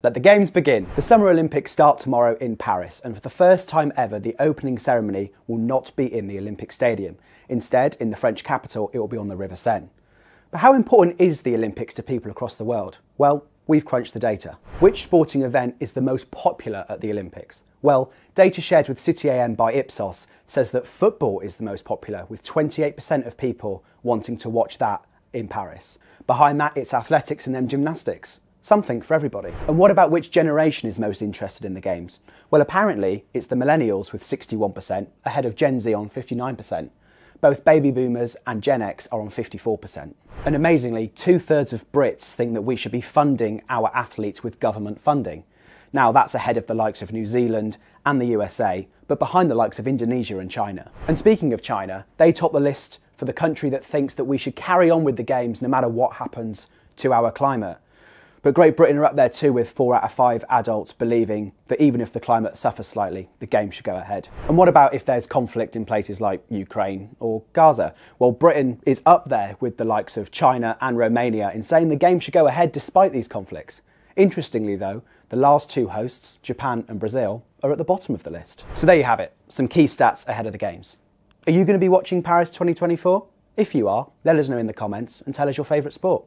Let the games begin. The Summer Olympics start tomorrow in Paris, and for the first time ever, the opening ceremony will not be in the Olympic Stadium. Instead, in the French capital, it will be on the River Seine. But how important is the Olympics to people across the world? Well, we've crunched the data. Which sporting event is the most popular at the Olympics? Well, data shared with City A.M by Ipsos says that football is the most popular, with 28% of people wanting to watch that in Paris. Behind that, it's athletics and then gymnastics. Something for everybody. And what about which generation is most interested in the games? Well, apparently it's the millennials with 61%, ahead of Gen Z on 59%. Both baby boomers and Gen X are on 54%. And amazingly, 2/3 of Brits think that we should be funding our athletes with government funding. Now that's ahead of the likes of New Zealand and the USA, but behind the likes of Indonesia and China. And speaking of China, they top the list for the country that thinks that we should carry on with the games no matter what happens to our climate. But Great Britain are up there too, with 4 out of 5 adults believing that even if the climate suffers slightly, the game should go ahead. And what about if there's conflict in places like Ukraine or Gaza? Well, Britain is up there with the likes of China and Romania in saying the game should go ahead despite these conflicts. Interestingly though, the last 2 hosts, Japan and Brazil, are at the bottom of the list. So there you have it, some key stats ahead of the games. Are you going to be watching Paris 2024? If you are, let us know in the comments and tell us your favourite sport.